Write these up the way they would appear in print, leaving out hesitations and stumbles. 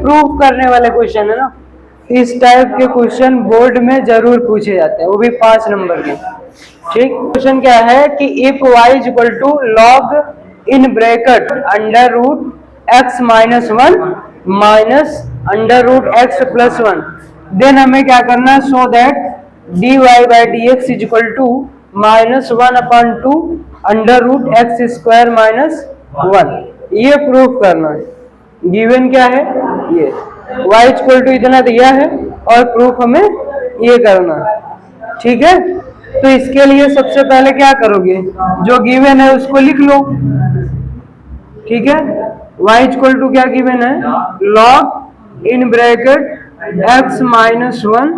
Proof करने वाले question है ना, इस टाइप के क्वेश्चन बोर्ड में जरूर पूछे जाते हैं, वो भी 5 नंबर के। ठीक, क्वेश्चन क्या है कि if y is equal to log in bracket under root x minus 1 minus under root x plus 1, then हमें क्या करना है, so that dy by d x is equal to minus 1/2 under root x square minus 1, ये proof करना है। Given क्या है, ये y इक्वल टू इतना दिया है और प्रूफ हमें ये करना है। ठीक है, तो इसके लिए सबसे पहले क्या करोगे, जो गिवन है उसको लिख लो। ठीक है, y इक्वल टू क्या गिवन है, log in bracket x minus 1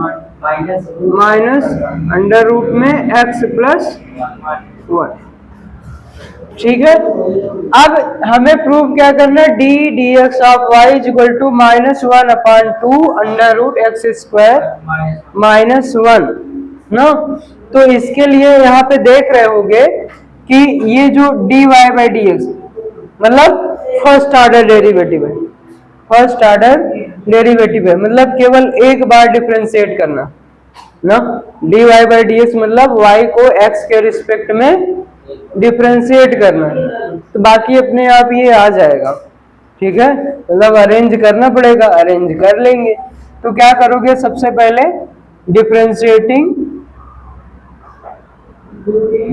minus under root में x प्लस 1। ठीक है, अब हमें प्रूफ क्या करना है, d d x of y is equal to minus 1/2 under root x square minus 1 ना। तो इसके लिए यहाँ पे देख रहे होगे कि ये जो d y by d x मतलब फर्स्ट ऑर्डर डेरिवेटिव है, फर्स्ट ऑर्डर डेरिवेटिव है, मतलब केवल एक बार डिफरेंशिएट करना ना। D y by d x मतलब वाई को एक्स के रिस्पेक्ट में डिफरेंशिएट करना है, तो बाकी अपने आप ये आ जाएगा। ठीक है, मतलब अरेंज करना पड़ेगा, अरेंज कर लेंगे। तो क्या करोगे, सबसे पहले differentiating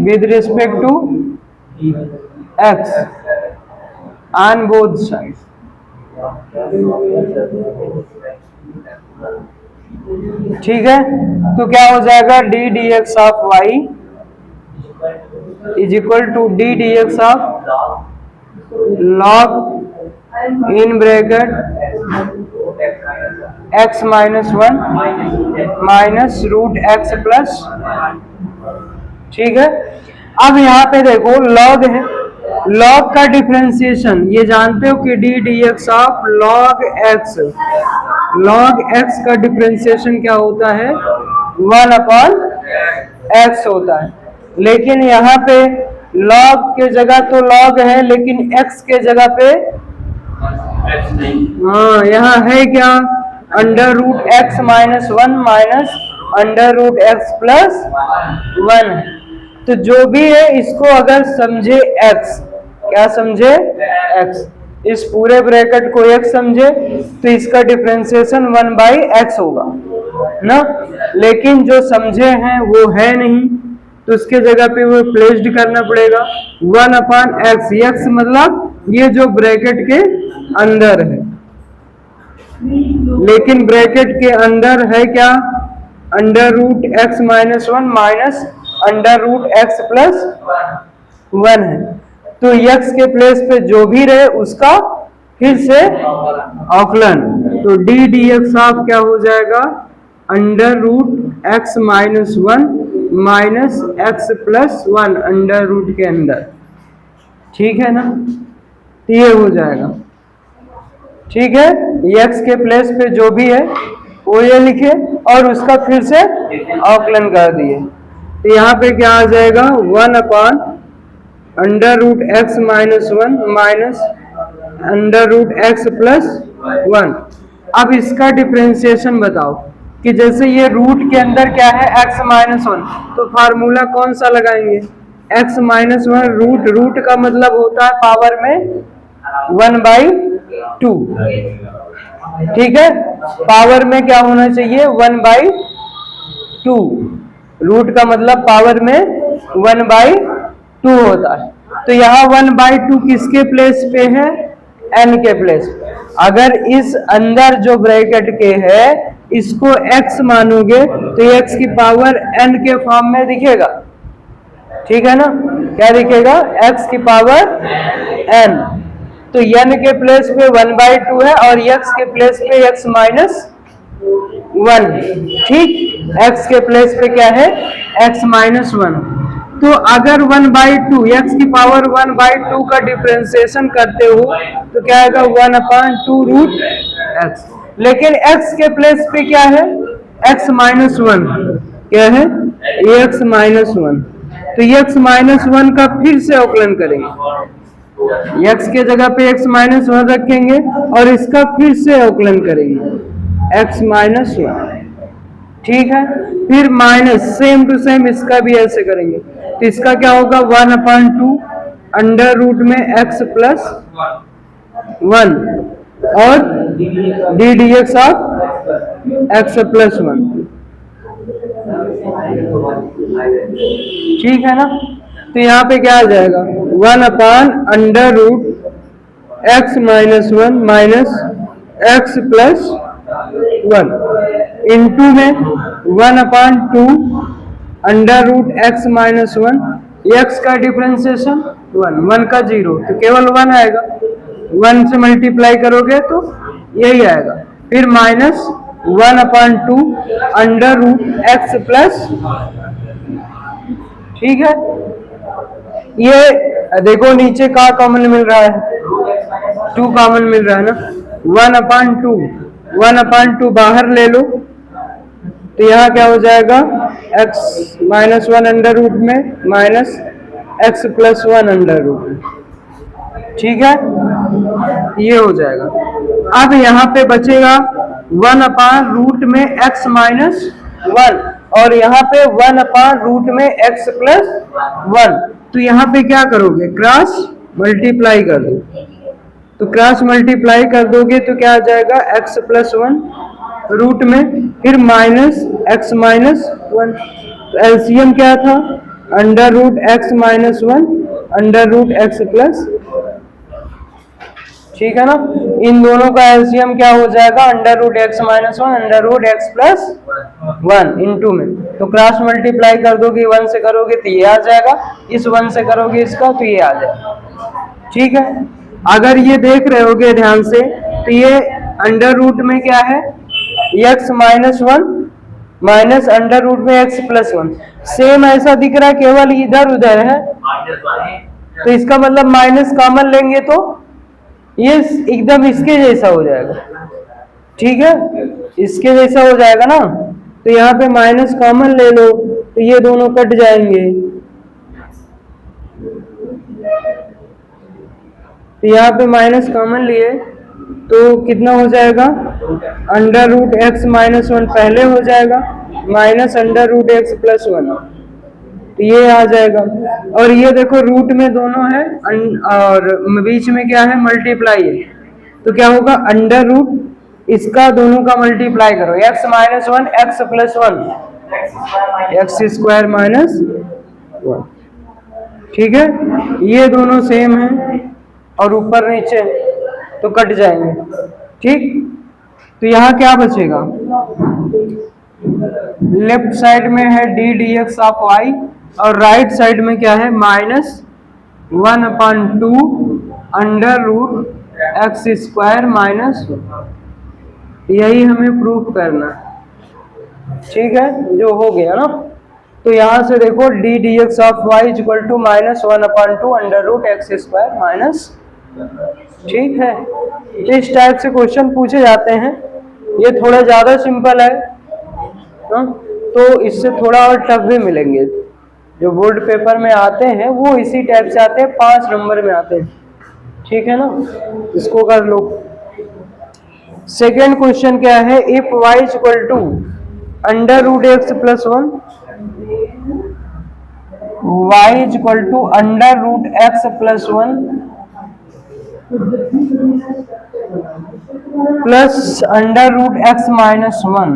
with respect to x on both side. ठीक है, तो क्या हो जाएगा, d d x of y is equal to d d x of log in bracket x minus 1 minus root x plus. ठीक है, अब यहाँ पे देखो लॉग है, लॉग का डिफरेंशिएशन ये जानते हो कि D d x of log x, log x का डिफरेंशिएशन क्या होता है, 1/x होता है। लेकिन यहाँ पे लॉग के जगह तो लॉग है, लेकिन x के जगह पे हाँ यहाँ है क्या, under root x minus 1 minus under root x plus 1। तो जो भी है इसको अगर समझे x, क्या समझे x, इस पूरे ब्रैकेट को x समझे तो इसका डिफरेंशिएशन 1/x होगा ना। लेकिन जो समझे हैं वो है नहीं, तो उसके जगह पे वो प्लेस्ड करना पड़ेगा 1/x। x मतलब ये जो ब्रैकेट के अंदर है, लेकिन ब्रैकेट के अंदर है क्या, under root x minus 1 minus under root x plus 1 है। तो x के प्लेस पे जो भी रहे उसका फिर से औकलन, तो डी डी एक्स ऑफ क्या हो जाएगा, under root x minus 1 minus x plus 1 under root के अंदर। ठीक है ना, तो ये हो जाएगा। ठीक है, x के प्लेस पे जो भी है वो ये लिखे और उसका फिर से औकलन कर दिए, तो यहाँ पे क्या आ जाएगा, 1 under root x minus 1 minus under root x plus 1। अब इसका डिफरेंशिएशन बताओ कि जैसे ये रूट के अंदर क्या है, x माइनस 1, तो फार्मूला कौन सा लगाएंगे, x माइनस 1 रूट, रूट का मतलब होता है पावर में 1/2। ठीक है, पावर में क्या होना चाहिए, 1/2, रूट का मतलब पावर में 1/2 होता है। तो यहाँ 1/2 किसके प्लेस पे है, n के प्लेस पे। अगर इस अंदर जो ब्रैकेट के है इसको x मानोगे तो x की पावर n के फॉर्म में दिखेगा। ठीक है ना, क्या दिखेगा, x की पावर n। तो n के प्लेस पे 1/2 है और x के प्लेस पे x माइनस 1। ठीक, x के प्लेस पे क्या है, x माइनस 1। तो अगर 1/2 x की पावर 1/2 का डिफरेंशिएशन करते हो तो क्या आएगा, 1/2 रूट x। लेकिन x के प्लेस पे क्या है, x माइनस 1, क्या है, x माइनस 1। तो x माइनस 1 का फिर से औकलन करेंगे, x के जगह पे x माइनस वन रखेंगे और इसका फिर से अवकलन करेंगे x माइनस वन, ठीक है। फिर माइनस सेम टू सेम इसका भी ऐसे करेंगे, तो इसका क्या होगा 1/2 अंडर रूट में x प्लस 1 और D d x of x plus 1, ठीक है ना। तो यहाँ पे क्या आ जाएगा 1/√(x minus 1 minus x plus 1) into में 1/2√(x माइनस 1), x का डिफरेंशिएशन 1 का 0, तो केवल 1 आएगा, 1 से मल्टीप्लाई करोगे तो यही आएगा। फिर माइनस 1/2√(x प्लस, ठीक है। ये देखो नीचे का कॉमन मिल रहा है, 2 कॉमन मिल रहा है ना, 1/2 बाहर ले लो, तो यहाँ क्या हो जाएगा x माइनस 1 अंडर रूट में minus x plus 1 under root में, ठीक है, ये हो जाएगा। अब यहाँ पे बचेगा 1/रूट में x माइनस 1 और यहाँ पे 1/रूट में x प्लस 1, तो यहाँ पे क्या करोगे क्रॉस मल्टीप्लाई कर दो, तो क्रॉस मल्टीप्लाई कर दोगे तो क्या आ जाएगा x प्लस 1 रूट में फिर माइनस x माइनस 1, तो एलसीएम क्या था (x माइनस 1 (x प्लस), ठीक है ना। इन दोनों का एलसीएम क्या हो जाएगा (x minus 1 (x plus 1) into में, तो क्रॉस मल्टीप्लाई कर दोगे 1 से करोगे तो ये आ जाएगा, इस 1 से करोगे इसका तो ये आ जाएगा, ठीक है। अगर ये देख रहे होगे ध्यान से तो ये अंडर रूट में क्या है x minus 1 minus under root में x प्लस 1, सेम ऐसा दिख रहा है, केवल इधर उधर है, तो इसका मतलब माइनस कॉमन लेंगे तो ये एकदम इसके जैसा हो जाएगा, ठीक है, इसके जैसा हो जाएगा ना। तो यहाँ पे माइनस कॉमन ले लो तो ये दोनों कट जाएंगे, तो यहाँ पे माइनस कॉमन लिए तो कितना हो जाएगा (x माइनस 1 पहले हो जाएगा माइनस (x प्लस 1), तो ये आ जाएगा। और ये देखो रूट में दोनों है और बीच में क्या है मल्टीप्लाई है, तो क्या होगा अंडर रूट इसका दोनों का मल्टीप्लाई करो x minus 1 x plus 1 x square minus 1, ठीक है। ये दोनों सेम है और ऊपर नीचे तो कट जाएंगे, ठीक। तो यहाँ क्या बचेगा लेफ्ट साइड में है d d x of y और राइट साइड में क्या है (-1/2 (x स्क्वायर माइनस 1), यही हमें प्रूफ करना है, ठीक है, जो हो गया ना। तो यहाँ से देखो d d x of y equal to (-1/2 (x square minus), ठीक है। इस टाइप से क्वेश्चन पूछे जाते हैं, ये थोड़ा ज्यादा सिंपल है ना? तो इससे थोड़ा और टफ भी मिलेंगे, जो बोर्ड पेपर में आते हैं वो इसी टाइप से आते हैं, 5 नंबर में आते हैं, ठीक है ना, इसको कर लो। सेकेंड क्वेश्चन क्या है, if y equal to (x plus 1) y equal to (x plus 1) plus (x minus 1),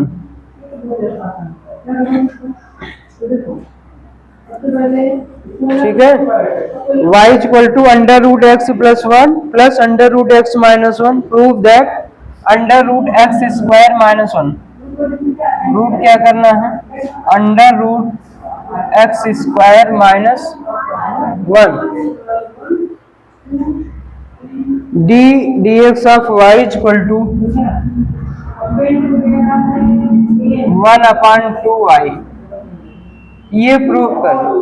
ठीक है। y equal to (x plus 1) plus (x minus 1), prove that (x square minus 1), root क्या करना है (x square minus 1) d d x of y equal to 1/2y, ये prove कर लो,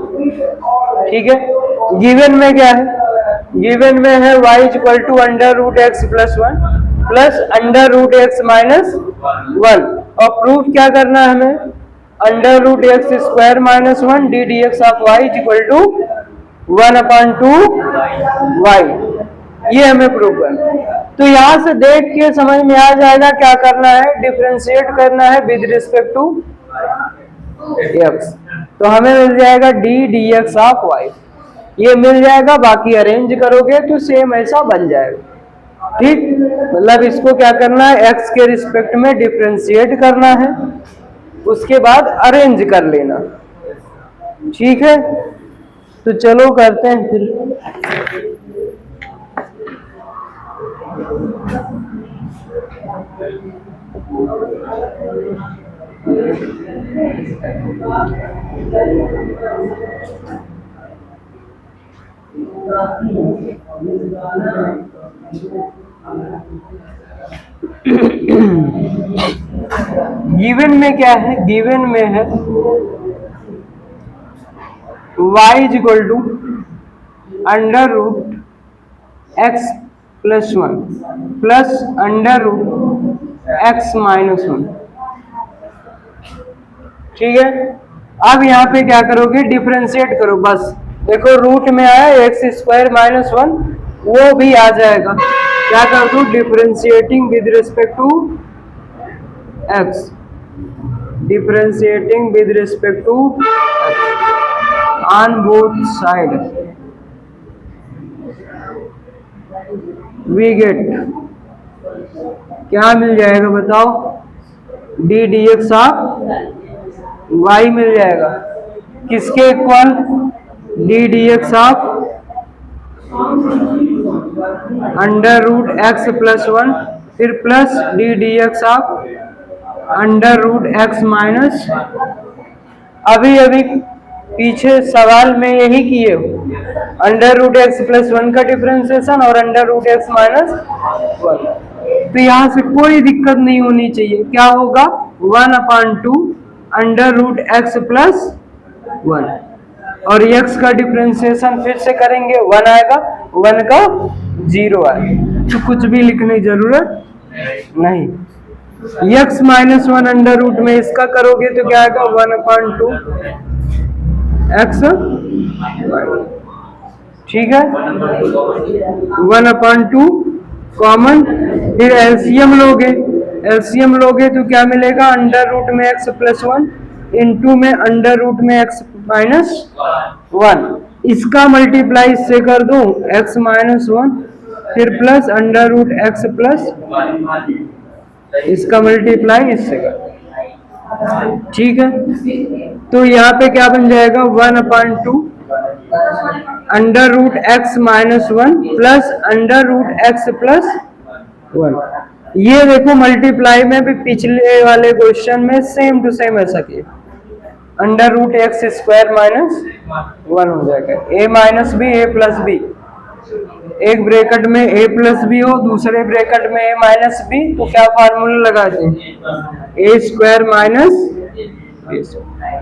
ठीक है। Given में क्या है, गिवन में है y equal to (x plus 1) plus (x minus 1), और प्रूफ क्या करना है हमें (x square minus 1) d d x of y equal to 1/2y, ये हमें प्रूव करना है। तो यहाँ से देख के समझ में आ जाएगा क्या करना है, डिफरेंशिएट करना है विद रिस्पेक्ट टू एक्स। तो हमें मिल जाएगा d d x of y, ये मिल जाएगा। बाकी अरेंज करोगे तो सेम ऐसा बन जाएगा। ठीक, मतलब इसको क्या करना है, एक्स के रिस्पेक्ट में डिफरेंशिएट करना है, उसके बाद अरेंज कर लेना। ठीक है, तो चलो करते हैं फिर। गिवन में क्या है, गिवन में है y is equal to under root x plus 1 plus under root x minus 1। ठीक है, अब यहाँ पे क्या करोगे, डिफरेंशिएट करो बस। देखो रूट में आया एक्स स्क्वायर माइनस 1, वो भी आ जाएगा। क्या कर दो, differentiating with respect to x, differentiating with respect to on both side we get, क्या मिल जाएगा बताओ, d d x of y मिल जाएगा। किसके equal, d d x of under root x plus 1 फिर plus d d x of under root x minus. अभी अभी पीछे सवाल में यही किए हो, अंडर रूट एक्स प्लस 1 का डिफरेंशिएशन और अंडर रूट एक्स माइनस 1। तो यहाँ से कोई दिक्कत नहीं होनी चाहिए। क्या होगा, 1/2 अंडर रूट एक्स प्लस 1, और x का डिफरेंशिएशन फिर से करेंगे, 1 आएगा, 1 का 0 आएगा। तो कुछ भी लिखने की जरूरत नहीं। x माइनस 1 अंडर रूट में इसका करोगे तो क्या आएगा, 1/2 x। ठीक है, 1/2 कॉमन, फिर एलसीएम लोगे, एलसीएम लोगे तो क्या मिलेगा, अंडर रूट में x प्लस 1 इंटू में अंडर रूट में x माइनस 1। इसका मल्टीप्लाई इससे कर दो, x माइनस 1 फिर plus under root x plus, इसका मल्टीप्लाई इससे कर। ठीक है, तो यहाँ पे क्या बन जाएगा, 1/2 under root x minus 1 plus under root x plus 1। ये देखो मल्टीप्लाई में भी पिछले वाले क्वेश्चन में सेम टू सेम ऐसा किया, under root x square minus 1 हो जाएगा, a minus b a plus b, एक ब्रैकेट में ए प्लस बी हो, दूसरे ब्रैकेट में ए माइनस बी, तो क्या फार्मूला लगा दें, ए स्क्वायर माइनस।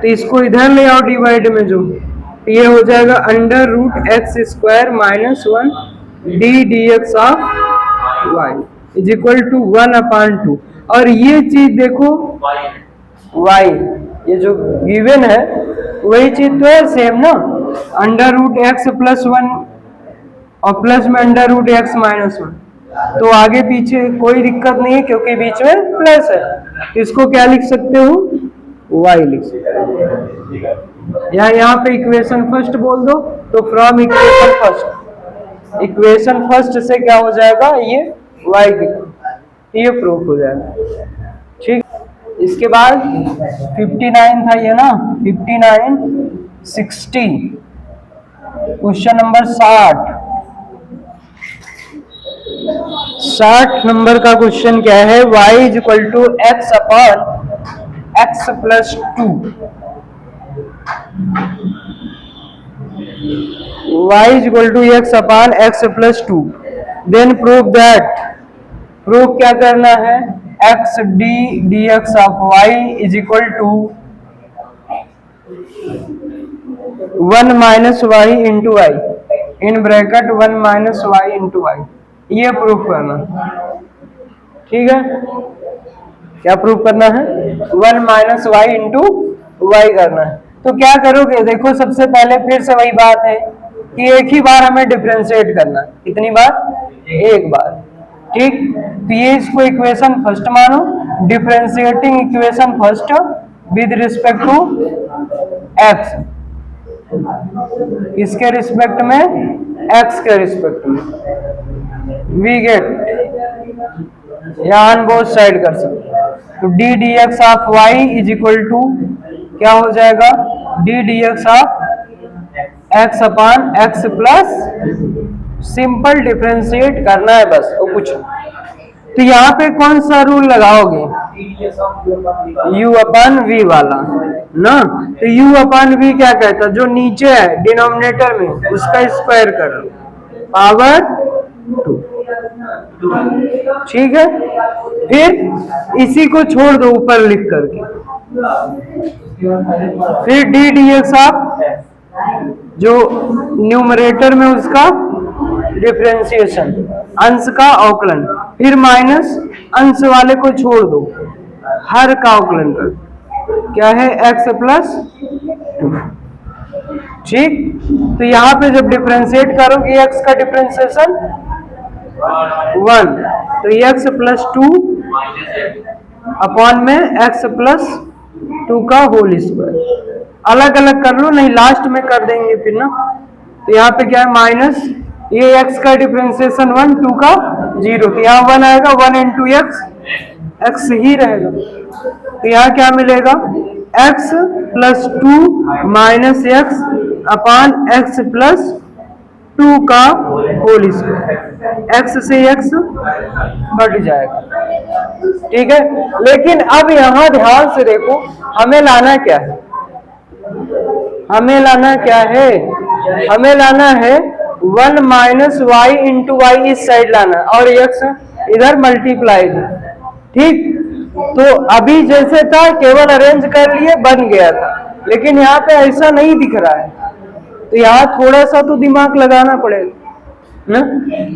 तो इसको इधर ले आओ डिवाइड में, जो ये हो जाएगा under root x square minus 1 d d x of y is equal to 1/2। और ये चीज देखो y, ये जो गिवन है वही चीज तो है सेम ना, अंडर रूट एक्स प्लस 1 और प्लस में अंडर रूट एक्स माइनस 1, तो आगे पीछे कोई दिक्कत नहीं है क्योंकि बीच में प्लस है। इसको क्या लिख सकते हो, y लिख सकते हो, या यहाँ पे इक्वेशन फर्स्ट बोल दो, तो from equation first, equation first से क्या हो जाएगा, ये y ये प्रूफ हो जाएगा। ठीक, इसके बाद 59 था ये ना, 59 60 क्वेश्चन नंबर 60 नंबर का क्वेश्चन क्या है, y is equal to x upon x plus 2, y is equal to x upon x plus 2, then prove that, proof क्या करना है, x d dx of y is equal to 1 minus y into y, in bracket 1 minus y into y, ये proof करना। ठीक है, क्या proof करना है, 1 minus y into y करना है। तो क्या करोगे, देखो सबसे पहले फिर से वही बात है कि एक ही बार हमें डिफरेंशिएट करना है। कितनी बार, एक बार। ठीक, तो ये इसको इक्वेशन फर्स्ट मानो, differentiating equation first with respect to x, इसके रिस्पेक्ट में, एक्स के रिस्पेक्ट में, वी गेट, यहाँ बोथ साइड कर सकते। तो d d x of y is equal to क्या हो जाएगा, d d x of x upon x plus, simple differentiate करना है बस, वो कुछ। तो यहाँ पे कौन सा रूल लगाओगे, u अपन v वाला ना। तो u अपन v क्या कहता है, जो नीचे है डिनोमिनेटर में उसका स्क्वायर कर लो, पावर 2। ठीक है, फिर इसी को छोड़ दो ऊपर लिख करके, फिर डी डी एक्स ऑफ जो न्यूमरेटर में उसका डिफरेंशिएशन, अंश का अवकलन, फिर माइनस अंश वाले को छोड़ दो, हर का अवकलन कर, क्या है x प्लस 2। ठीक, तो यहाँ पे जब डिफरेंशिएट करोगे x का डिफरेंशिएशन 1, तो x प्लस 2 अपॉन में x प्लस 2 का होल स्क्वायर। अलग अलग कर लो, नहीं लास्ट में कर देंगे फिर ना। तो यहाँ पे क्या है, माइनस ये x का डिफरेंशिएशन 1, 2 का 0, तो यहाँ 1 आएगा, 1 इंटू x ही रहेगा। तो यहाँ क्या मिलेगा, x plus 2 minus x upon x plus 2 का होल स्क्वायर, x से x बढ़ जाएगा। ठीक है, लेकिन अब यहाँ ध्यान से देखो, हमें लाना क्या है, हमें लाना क्या है, हमें लाना है 1 माइनस वाई इंटू वाई इस साइड लाना, और x इधर मल्टीप्लाई। ठीक, तो अभी जैसे था केवल अरेंज कर लिए, बन गया था, लेकिन यहाँ पे ऐसा नहीं दिख रहा है, तो यहाँ थोड़ा सा तो दिमाग लगाना पड़ेगा ना।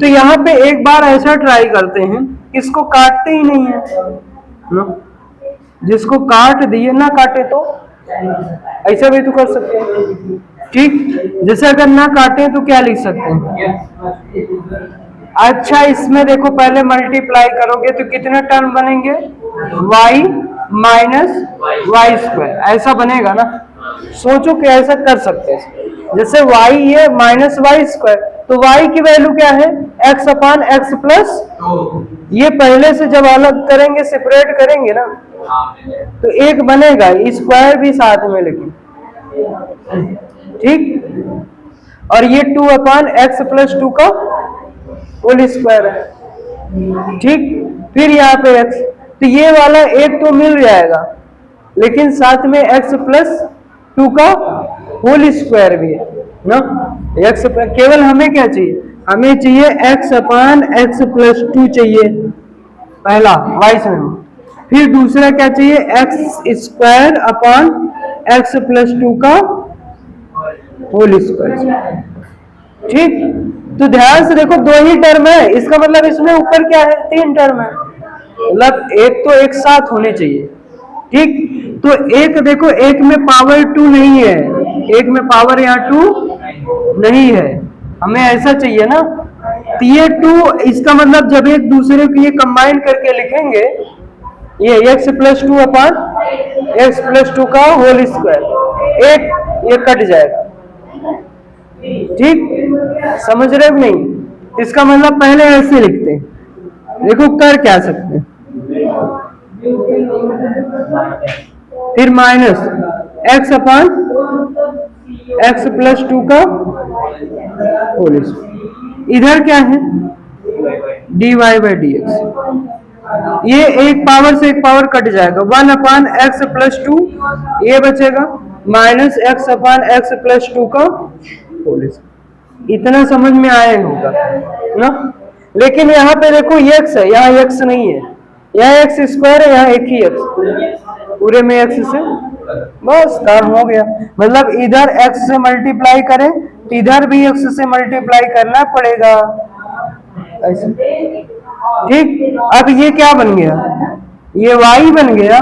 तो यहाँ पे एक बार ऐसा ट्राई करते हैं, इसको काटते ही नहीं है ना, जिसको काट दिए ना काटे तो ऐसा भी तो कर सकते हैं। ठीक, जैसे अगर ना काटे तो क्या लिख सकते हैं, अच्छा इसमें देखो पहले मल्टीप्लाई करोगे तो कितने टर्म बनेंगे, y माइनस वाई स्क्वायर, ऐसा बनेगा ना। सोचो कि ऐसा कर सकते हैं, जैसे y ये माइनस वाई स्क्वायर, तो y की वैल्यू क्या है, x अपॉन एक्स प्लस, ये पहले से जब अलग करेंगे सेपरेट करेंगे ना, तो एक बनेगा, स्क्वायर भी साथ में लेकिन। ठीक, और ये 2 अपॉन एक्स प्लस 2 का होल स्क्वायर है। ठीक, फिर यहाँ पे x, तो ये वाला एक तो मिल जाएगा, लेकिन साथ में x प्लस 2 का होल स्क्वायर भी है ना। x केवल हमें क्या चाहिए, हमें चाहिए x अपॉन एक्स प्लस 2 चाहिए पहला y से, फिर दूसरा क्या चाहिए, x square upon x plus 2 का होल स्क्वायर। ठीक, तो ध्यान से देखो, 2 ही टर्म है, इसका मतलब इसमें ऊपर क्या है, 3 टर्म है, मतलब एक तो एक साथ होने चाहिए। ठीक, तो एक देखो, एक में पावर 2 नहीं है, एक में पावर यहाँ 2 नहीं है, हमें ऐसा चाहिए ना। तो ये 2, इसका मतलब जब एक दूसरे को ये कंबाइन करके लिखेंगे, ये x plus 2 upon x plus 2 का होल स्क्वायर, एक ये कट जाएगा। ठीक, समझ रहे हो नहीं, इसका मतलब पहले ऐसे लिखते हैं, देखो कर क्या सकते हैं, फिर minus x upon x plus 2 का होल स्क्वायर, इधर क्या है, dy बाई डी एक्स, ये एक पावर से एक पावर कट जाएगा, 1 अपॉन एक्स प्लस 2 ये बचेगा, minus x upon x plus 2 का होल स्क्वायर। इतना समझ में आया होगा ना। लेकिन यहाँ पे देखो ये x है, यहाँ x नहीं है, यहाँ एक्स स्क्वायर है, यहाँ एक ही x, पूरे में x से बस काम हो गया। मतलब इधर x से मल्टीप्लाई करें तो इधर भी x से मल्टीप्लाई करना पड़ेगा ऐसे। ठीक, अब ये क्या बन गया, ये y बन गया,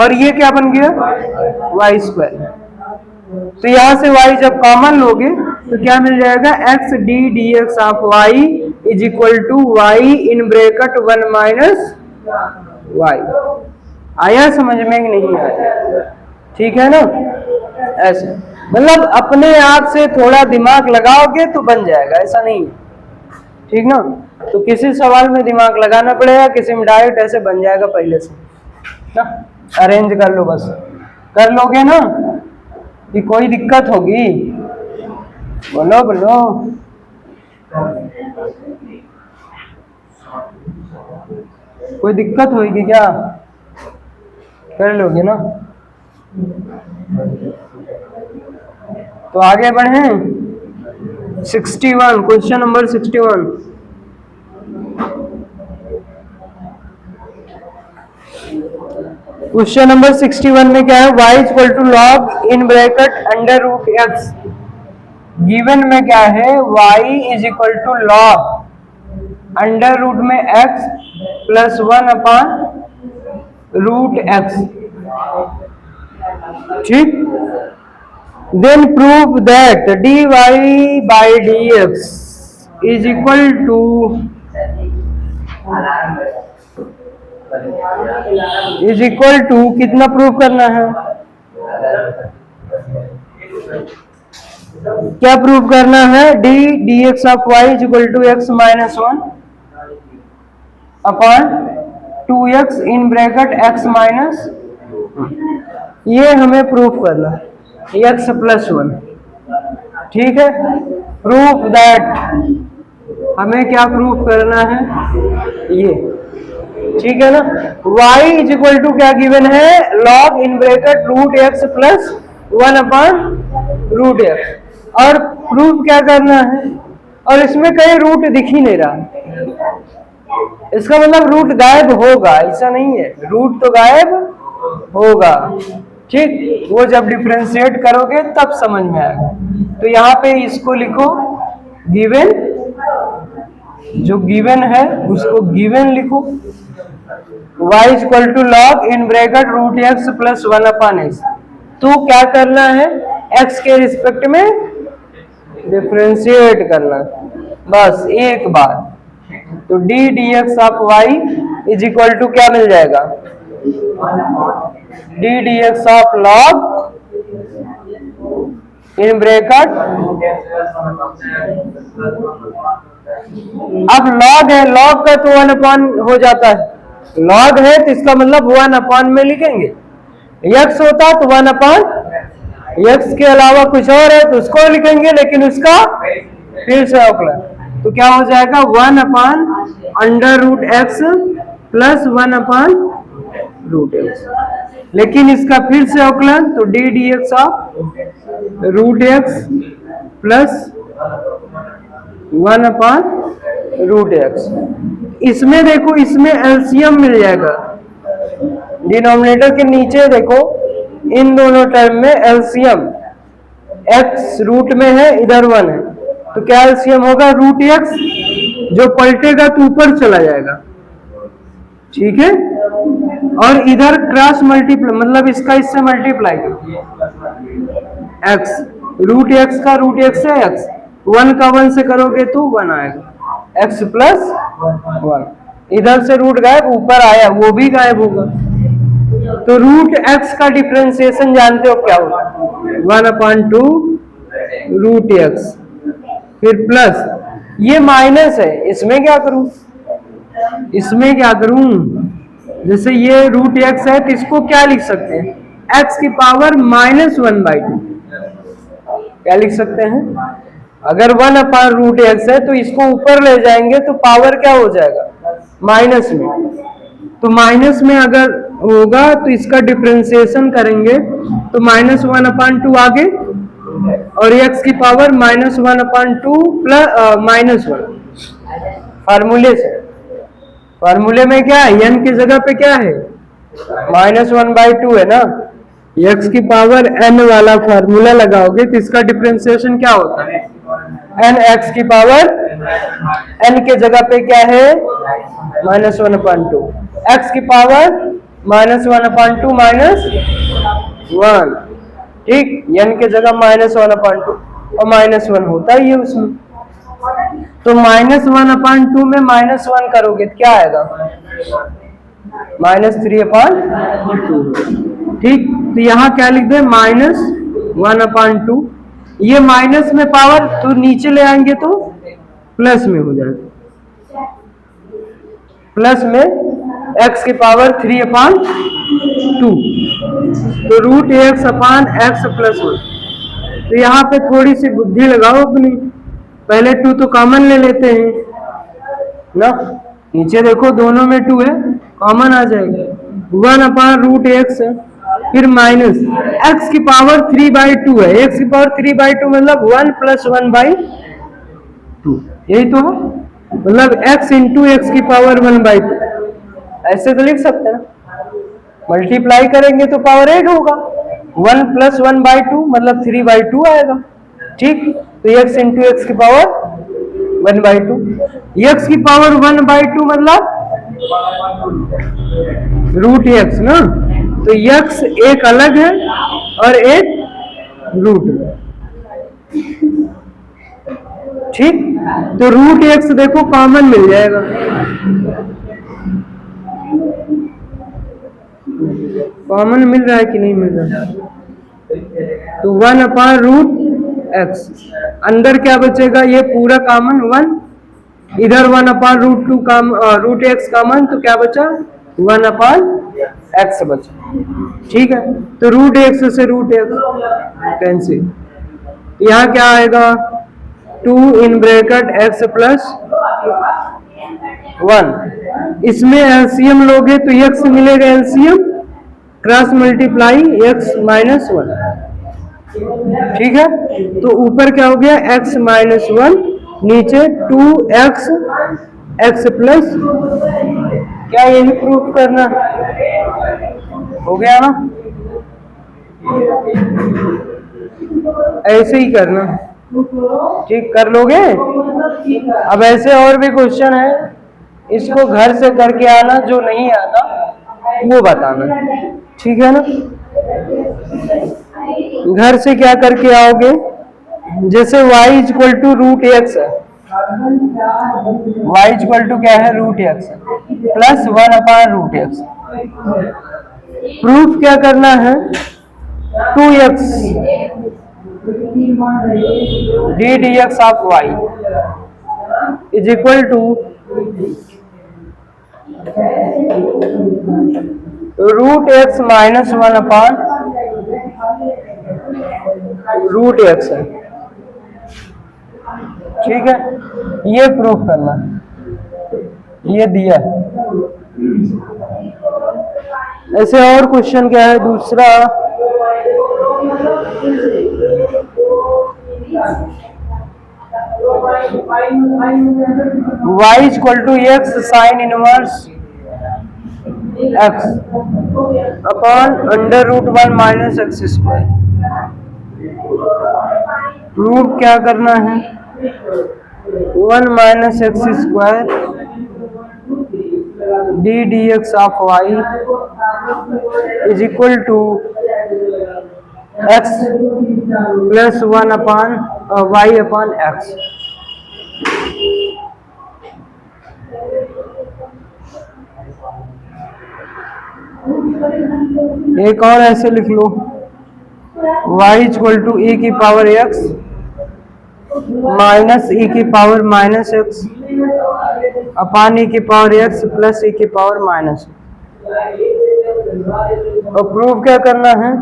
और ये क्या बन गया, वाई स्क्वायर। तो यहां से y जब कॉमन लोगे तो क्या मिल जाएगा, x d d x of y is equal to y in bracket 1 minus y. आया समझ में कि नहीं आया? ठीक है ना? ऐसे मतलब अपने आप से थोड़ा दिमाग लगाओगे तो बन जाएगा, ऐसा नहीं है। ठीक ना? तो किसी सवाल में दिमाग लगाना पड़ेगा, किसी में डायरेक्ट ऐसे बन जाएगा पहले से ना। अरेंज कर लो, बस कर लोगे ना कि कोई दिक्कत होगी? बोलो बोलो। कोई दिक्कत होगी क्या? कर लोगे ना? तो आगे बढ़े। 61, क्वेश्चन नंबर 61। क्वेश्चन नंबर 61 में क्या है? y equal to log in bracket under root x. Given में क्या है? y is equal to log under root में x plus 1 upon root x. ठीक। Then prove that dy by dx is equal to कितना prove करना है? क्या prove करना है? d dx of y is equal to x minus 1 upon 2x in bracket x minus, ये हमें proof करना x प्लस 1। ठीक है। प्रूफ दैट, हमें क्या प्रूफ करना है? ये। ठीक है ना? y इज इक्वल टू क्या गिवन है? Log in bracket root x plus 1 upon root x. और प्रूफ क्या करना है? और इसमें कहीं रूट दिख ही नहीं रहा, इसका मतलब रूट गायब होगा, ऐसा नहीं है, रूट तो गायब होगा। ठीक। वो जब डिफरेंशिएट करोगे तब समझ में आएगा। तो यहाँ पे इसको लिखो गिवन, जो गिवन है उसको गिवन लिखो। y equal to log in bracket root x plus 1 upon x. तो क्या करना है? x के रिस्पेक्ट में डिफरेंशिएट करना, बस एक बार। तो d dx of y is equal to क्या मिल जाएगा? d dx of log in bracket, अब लॉग है, लॉग का तो 1 अपॉन हो जाता है, लॉग है तो इसका मतलब 1 अपॉन में लिखेंगे। x होता तो 1 अपॉन x के अलावा कुछ और है तो उसको लिखेंगे, लेकिन उसका फिर से अवकलन। तो क्या हो जाएगा? 1 upon under root x plus 1 upon root x. लेकिन इसका फिर से अवकलन, तो d dx of root x plus 1 upon root x. इसमें देखो, इसमें एलसीएम मिल जाएगा, डिनोमिनेटर के नीचे देखो, इन दोनों टर्म में एलसीएम, x रूट में है, इधर 1 है, तो क्या एलसीएम होगा? रूट एक्स, जो पलटेगा तो ऊपर चला जाएगा। ठीक है। और इधर क्रॉस मल्टीप्लाई, मतलब इसका इससे मल्टीप्लाई x, रूट एक्स का रूट एक्स है x, 1 का 1 से करोगे तो 1 आएगा, x प्लस 1। इधर से रूट गायब, ऊपर आया वो भी गायब होगा। तो रूट x का डिफरेंशिएशन जानते हो क्या होगा? 1 अपॉन 2 रूट एक्स, फिर प्लस, ये माइनस है, इसमें क्या करूं? इसमें क्या करूं? जैसे ये रूट एक्स है तो इसको क्या लिख सकते हैं? x की पावर -1/2। क्या लिख सकते हैं? अगर 1 अपॉन रूट एक्स है तो इसको ऊपर ले जाएंगे तो पावर क्या हो जाएगा? माइनस में। तो माइनस में अगर होगा तो इसका डिफरेंशिएशन करेंगे तो -1 अपॉन 2 आगे, और x की पावर -1 अपॉन 2 प्लस -1। फार्मूले से, फार्मूले में क्या है? n की जगह पे क्या है? -1/2 है ना। x की पावर n वाला फार्मूला लगाओगे तो इसका डिफरेंशिएशन क्या होता है? n x की पावर n के जगह पे क्या है? -1 अपॉन 2, x की पावर -1 अपॉन 2 -1। ठीक। n के जगह -1 अपॉन 2 और -1 होता ही है उसमें। तो -1/2 में -1 करोगे तो क्या आएगा? -3/2। ठीक, तो यहाँ क्या लिख दे? -1/2। ये माइनस में पावर तो नीचे ले आएंगे तो प्लस में हो जाएगा। प्लस में x की पावर 3/2, तो √x/x + 1। तो यहाँ पे थोड़ी सी बुद्धि लगाओ अपनी, पहले 2 तो कॉमन ले लेते हैं ना। नीचे देखो दोनों में 2 है, कॉमन आ जाएगा। 1/√x है, फिर माइनस x की पावर 3/2 है। x की पावर 3/2 मतलब 1 + 1/2, यही तो है। मतलब x × x की पावर 1/2, ऐसे तो लिख सकते हैं ना। मल्टीप्लाई करेंगे तो पावर 8 होगा। 1 + 1/2 मतलब 3/2 आएगा। ठीक, तो x × x की पावर 1/2। x की पावर 1/2 मतलब √x ना, तो x एक अलग है और एक रूट। ठीक, तो √x देखो कॉमन मिल जाएगा। कॉमन मिल रहा है कि नहीं मिल रहा? तो 1/√x, अंदर क्या बचेगा? ये पूरा कॉमन 1, इधर 1/√2 √x कॉमन, तो क्या बचा? 1/x बचा। ठीक है, तो √x से √x कैंसिल। यहाँ क्या आएगा? 2 (x + 1). इसमें एलसीएम लोगे तो x मिलेगा, एलसीएम क्रॉस मल्टीप्लाई x - 1। ठीक है, तो ऊपर क्या हो गया? x - 1, नीचे 2x x + क्या, यही प्रूफ करना हो गया ना। ऐसे ही करना, ठीक, कर लोगे। अब ऐसे और भी क्वेश्चन है, इसको घर से करके आना, जो नहीं आता वो बताना। ठीक है ना, घर से क्या करके आओगे? जैसे y = √x है, y = क्या है? √x plus 1/√x। प्रूफ क्या करना है? 2x ddx of y is equal to √x - 1/√x है। ठीक है, ये प्रूफ करना, ये दिया। ऐसे और क्वेश्चन क्या है? दूसरा y = x sin inverse x upon √1 - x²। Proof क्या करना है? 1 - x² ddx of y is equal to x + 1/y/x। एक और ऐसे लिख लो, y = e की पावर x माइनस e की पावर -x अपान e की पावर x प्लस e की पावर -। और प्रूफ क्या करना है?